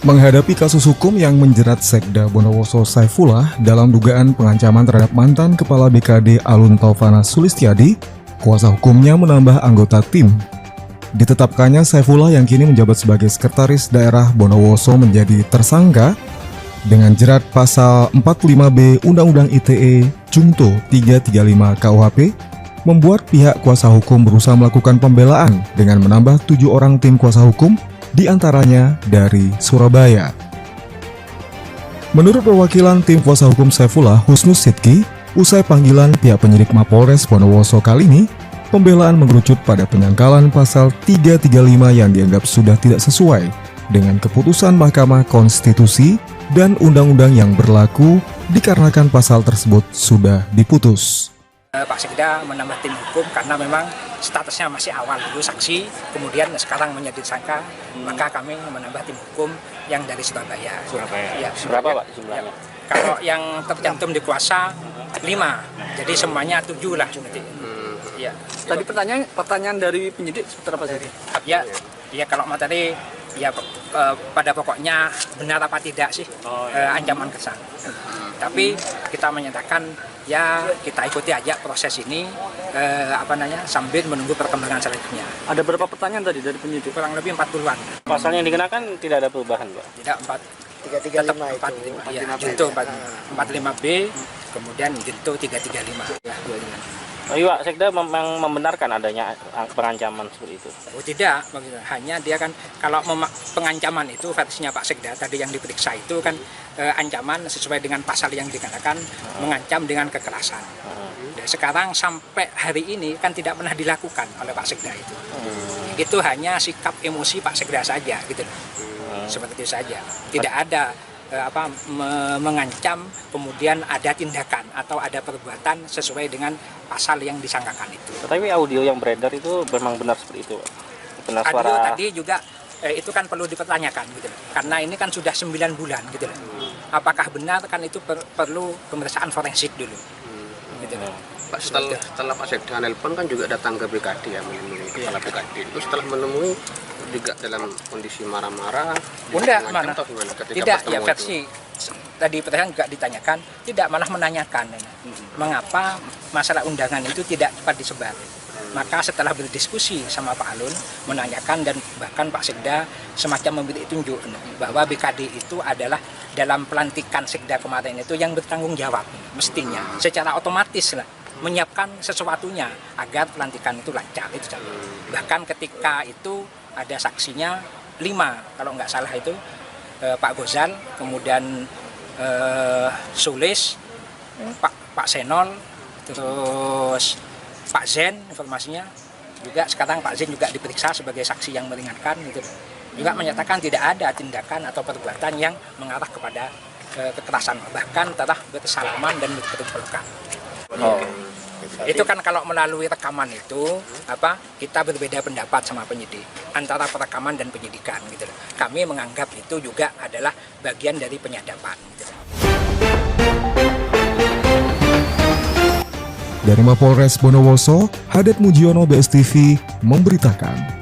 Menghadapi kasus hukum yang menjerat Sekda Bondowoso Saifullah dalam dugaan pengancaman terhadap mantan Kepala BKD Alun Taufana Sulistiadi, kuasa hukumnya menambah anggota tim. Ditetapkannya Saifullah yang kini menjabat sebagai Sekretaris Daerah Bondowoso menjadi tersangka dengan jerat pasal 45B Undang-Undang ITE Junto 335 KUHP, membuat pihak kuasa hukum berusaha melakukan pembelaan dengan menambah 7 orang tim kuasa hukum, di antaranya dari Surabaya. Menurut perwakilan tim kuasa hukum Saifullah, Husnus Sidki, usai panggilan pihak penyidik Mapolres Bondowoso kali ini, pembelaan mengerucut pada penyangkalan pasal 335 yang dianggap sudah tidak sesuai dengan keputusan Mahkamah Konstitusi dan undang-undang yang berlaku dikarenakan pasal tersebut sudah diputus. Pak Sekda menambah tim hukum karena memang statusnya masih awal dulu saksi, kemudian sekarang menjadi tersangka, maka kami menambah tim hukum yang dari Surabaya. Ya, berapa Pak jumlahnya? Kalau yang tercantum di kuasa 5, jadi semuanya 7 lah nanti. Ya. Tadi pertanyaan dari penyidik seperti apa sih? Ya kalau materi ya pada pokoknya benar apa tidak sih ancaman kesan. Tapi kita menyatakan ya kita ikuti aja proses ini sambil menunggu perkembangan selanjutnya. Ada berapa pertanyaan tadi dari penyidik? Kurang lebih 40-an. Pasalnya yang dikenakan tidak ada perubahan, Pak? Tidak, 335 itu. Junto 45B, kemudian Junto 335. Oh iya, Sekda memang membenarkan adanya pengancaman seperti itu? Oh tidak, hanya dia kan kalau pengancaman itu versinya Pak Sekda tadi yang diperiksa itu kan ancaman sesuai dengan pasal yang dikenakan, mengancam dengan kekerasan. Dan sekarang sampai hari ini kan tidak pernah dilakukan oleh Pak Sekda itu. Itu hanya sikap emosi Pak Sekda saja gitu. Seperti itu saja. Tidak ada mengancam kemudian ada tindakan atau ada perbuatan sesuai dengan pasal yang disangkakan itu. Tapi audio yang beredar itu memang benar seperti itu, Pak? Benar audio suara... tadi juga itu kan perlu dipertanyakan gitu. Karena ini kan sudah 9 bulan gitu. Apakah benar kan itu perlu pemeriksaan forensik dulu. Gitu. Pak, setelah Pak Sekda nelpon kan juga datang ke BKD ya, menemui kepala BKD. Itu setelah menemui juga dalam kondisi marah-marah. Enggak, mana? Tidak, ya versi tadi pertanyaan juga ditanyakan, tidak malah menanyakan mengapa masalah undangan itu tidak cepat disebar. Maka setelah berdiskusi sama Pak Alun, menanyakan dan bahkan Pak Sekda semacam memberi tunjuk bahwa BKD itu adalah dalam pelantikan Sekda kemarin itu yang bertanggung jawab mestinya secara otomatis lah menyiapkan sesuatunya agar pelantikan itu lancar itu. Bahkan ketika itu ada saksinya 5 kalau nggak salah itu Pak Gozal, kemudian Sulis, Pak Senol, terus Pak Zen informasinya juga sekarang Pak Zen juga diperiksa sebagai saksi yang meringankan gitu. Juga menyatakan tidak ada tindakan atau perbuatan yang mengarah kepada kekerasan, bahkan telah bersalaman dan berpelukan. Itu kan kalau melalui rekaman itu kita berbeda pendapat sama penyidik antara perekaman dan penyidikan gitu. Kami menganggap itu juga adalah bagian dari penyadapan gitu. Dari Mapolres Bondowoso, Hadet Mujiono, BSTV memberitakan.